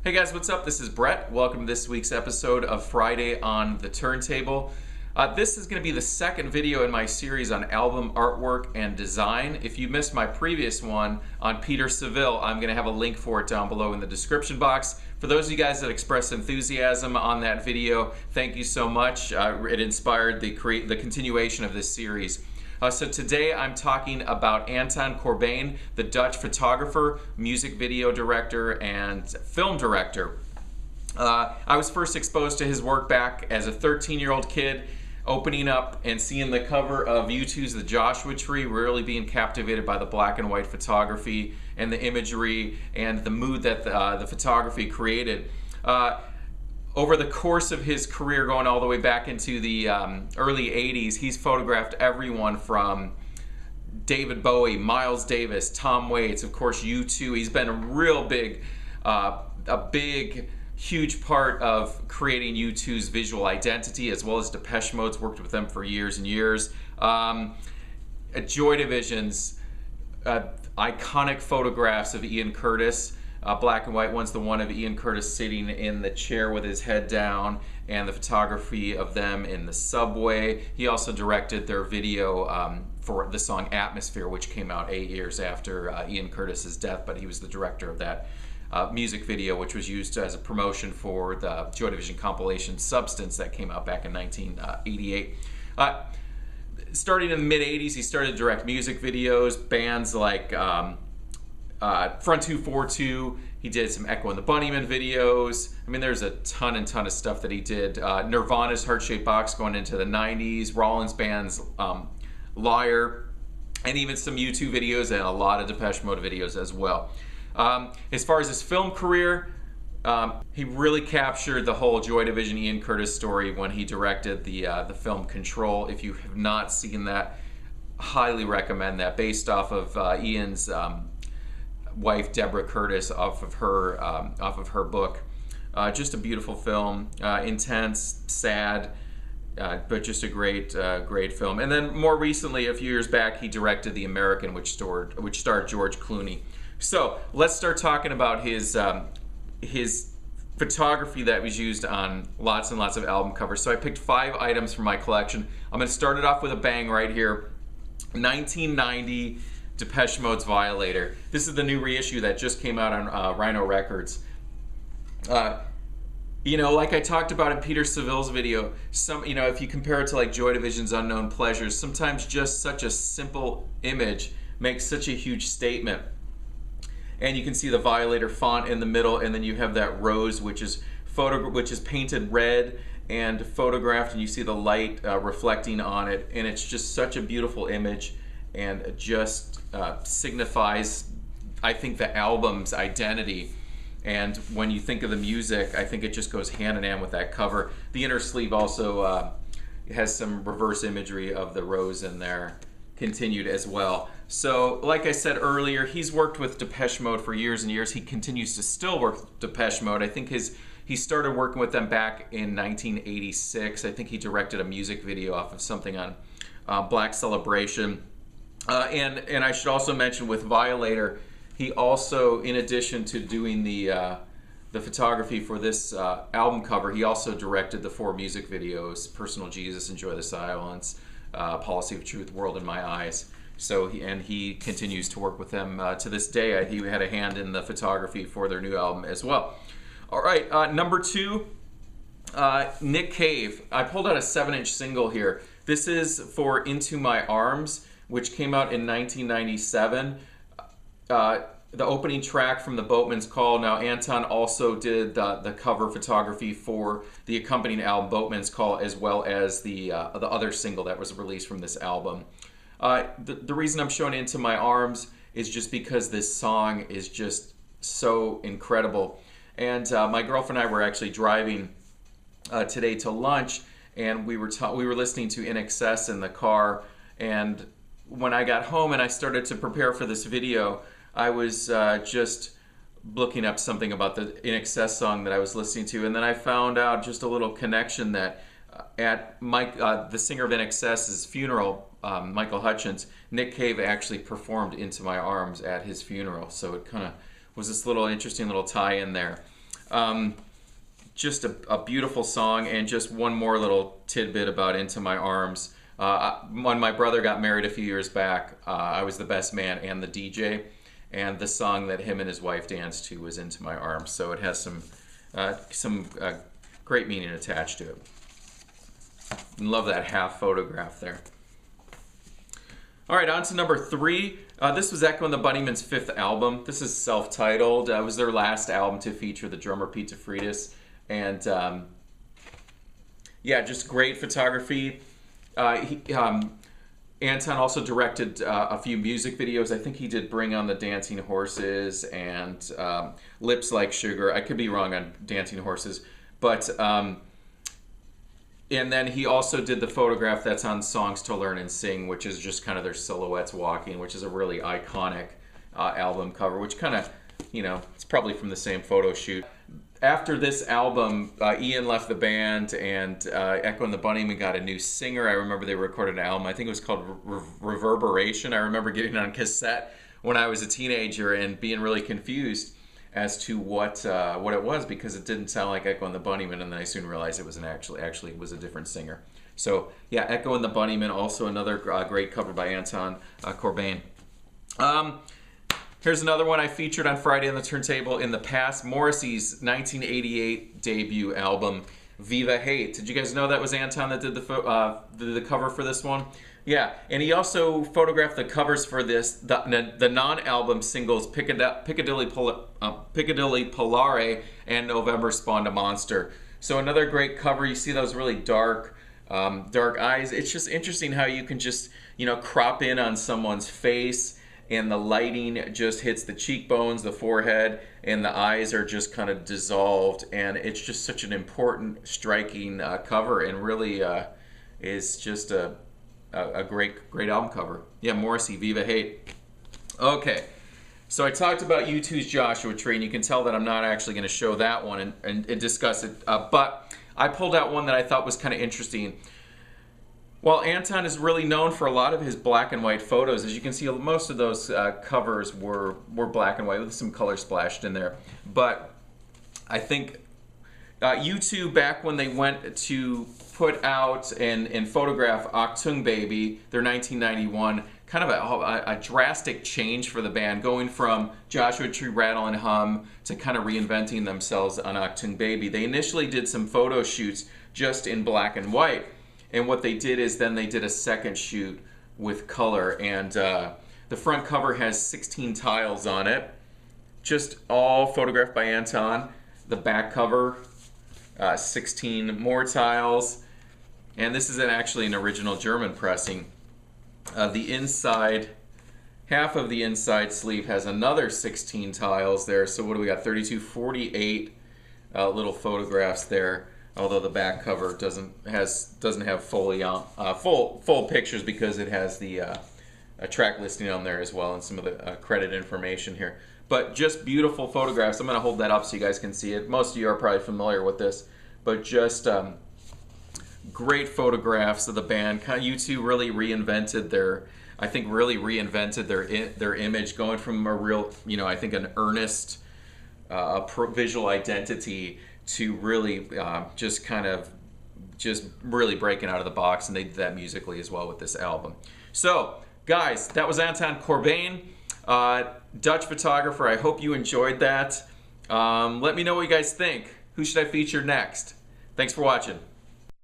Hey guys, what's up? This is Brett. Welcome to this week's episode of Friday on the Turntable. This is going to be the second video in my series on album artwork and design. If you missed my previous one on Peter Seville, I'm going to have a link for it down below in the description box. For those of you guys that expressed enthusiasm on that video, thank you so much. It inspired the continuation of this series. So today I'm talking about Anton Corbijn, the Dutch photographer, music video director, and film director. I was first exposed to his work back as a 13-year-old kid, opening up and seeing the cover of U2's The Joshua Tree, really being captivated by the black and white photography and the imagery and the mood that the photography created. Over the course of his career, going all the way back into the early 80s, he's photographed everyone from David Bowie, Miles Davis, Tom Waits, of course U2. He's been a real big, huge part of creating U2's visual identity, as well as Depeche Mode's worked with them for years and years. Joy Division's iconic photographs of Ian Curtis, black and white one's the one of Ian Curtis sitting in the chair with his head down, and the photography of them in the subway. He also directed their video for the song Atmosphere, which came out 8 years after Ian Curtis's death, but he was the director of that music video, which was used as a promotion for the Joy Division compilation Substance that came out back in 1988. Starting in the mid-80s, he started to direct music videos, bands like Front 242. He did some Echo and the Bunnymen videos. I mean, there's a ton of stuff that he did. Nirvana's Heart-Shaped Box going into the 90s, Rollins Band's Liar, and even some U2 videos and a lot of Depeche Mode videos as well. As far as his film career, he really captured the whole Joy Division Ian Curtis story when he directed the film Control. If you have not seen that, highly recommend that. Based off of Ian's wife Deborah Curtis, off of her book. Just a beautiful film, intense, sad, but just a great film. And then more recently, a few years back, he directed The American, which starred George Clooney. So let's start talking about his photography that was used on lots and lots of album covers. So I picked 5 items from my collection. I'm going to start it off with a bang right here. 1990 Depeche Mode's Violator. This is the new reissue that just came out on Rhino Records. You know, like I talked about in Peter Seville's video, if you compare it to like Joy Division's Unknown Pleasures, sometimes just such a simple image makes such a huge statement. And you can see the Violator font in the middle, and then you have that rose, which is painted red and photographed, and you see the light reflecting on it, and it's just such a beautiful image, and it just signifies, I think, the album's identity. And when you think of the music, I think it just goes hand in hand with that cover. The inner sleeve also has some reverse imagery of the rose in there, continued as well. So, like I said earlier, he's worked with Depeche Mode for years and years. He continues to still work with Depeche Mode. I think he started working with them back in 1986. I think he directed a music video off of something on Black Celebration. And I should also mention with Violator, he also, in addition to doing the photography for this album cover, he also directed the 4 music videos: Personal Jesus, Enjoy the Silence, Policy of Truth, World in My Eyes. So he continues to work with them to this day. He had a hand in the photography for their new album as well. All right, number 2, Nick Cave. I pulled out a 7-inch single here. This is for Into My Arms, which came out in 1997. The opening track from The Boatman's Call. Now, Anton also did the cover photography for the accompanying album Boatman's Call, as well as the other single that was released from this album. The reason I'm showing Into My Arms is just because this song is just so incredible. And my girlfriend and I were actually driving today to lunch, and we were listening to In Excess in the car. And when I got home and I started to prepare for this video, I was just looking up something about the In Excess song that I was listening to, and then I found out just a little connection that at the singer of In Excess's funeral, Michael Hutchence, Nick Cave actually performed Into My Arms at his funeral. So it kind of was this little interesting little tie-in there. Just a beautiful song. And just one more little tidbit about Into My Arms. When my brother got married a few years back, I was the best man and the DJ, and the song that him and his wife danced to was Into My Arms. So it has some great meaning attached to it. Love that half photograph there. All right, on to number 3. This was Echo and the Bunnymen's 5th album. This is self-titled. It was their last album to feature the drummer Pete DeFreitas. And yeah, just great photography. Anton also directed a few music videos. I think he did Bring on the Dancing Horses and Lips Like Sugar. I could be wrong on Dancing Horses. But, and then he also did the photograph that's on Songs to Learn and Sing, which is just kind of their silhouettes walking, which is a really iconic album cover, which kind of, you know, it's probably from the same photo shoot. After this album, Ian left the band, and Echo and the Bunnymen got a new singer. I remember they recorded an album. I think it was called Reverberation. I remember getting it on cassette when I was a teenager and being really confused as to what it was, because it didn't sound like Echo and the Bunnymen, and then I soon realized it was actually was a different singer. So yeah, Echo and the Bunnymen, also another great cover by Anton Corbijn. Here's another one I featured on Friday on the Turntable in the past. Morrissey's 1988 debut album, Viva Hate. Did you guys know that was Anton that did the cover for this one? Yeah, and he also photographed the covers for this, the non-album singles Piccadilly Polare and November Spawned a Monster. So another great cover. You see those really dark eyes. It's just interesting how you can just, you know, crop in on someone's face, and the lighting just hits the cheekbones, the forehead, and the eyes are just kind of dissolved. And it's just such an important, striking cover, and really is just a great album cover. Yeah, Morrissey, Viva Hate. Okay, so I talked about U2's Joshua Tree, and you can tell that I'm not actually going to show that one and discuss it, but I pulled out one that I thought was kind of interesting. While Anton is really known for a lot of his black and white photos, as you can see, most of those covers were black and white with some color splashed in there. But I think U2, back when they went to put out and photograph Achtung Baby, their 1991, kind of a drastic change for the band, going from Joshua Tree, Rattle and Hum to kind of reinventing themselves on Achtung Baby. They initially did some photo shoots just in black and white. And what they did is then they did a second shoot with color, and the front cover has 16 tiles on it, just all photographed by Anton. The back cover, 16 more tiles, and this is actually an original German pressing. The inside, half of the inside sleeve has another 16 tiles there, so what do we got, 32, 48 little photographs there. Although the back cover doesn't have full pictures, because it has the a track listing on there as well, and some of the credit information here. But just beautiful photographs. I'm going to hold that up so you guys can see it. Most of you are probably familiar with this, but just great photographs of the band. U2 really reinvented their image, going from a real, you know, I think an earnest visual identity to really just really breaking out of the box, and they did that musically as well with this album. So guys, that was Anton Corbijn, Dutch photographer. I hope you enjoyed that. Let me know what you guys think. Who should I feature next? Thanks for watching.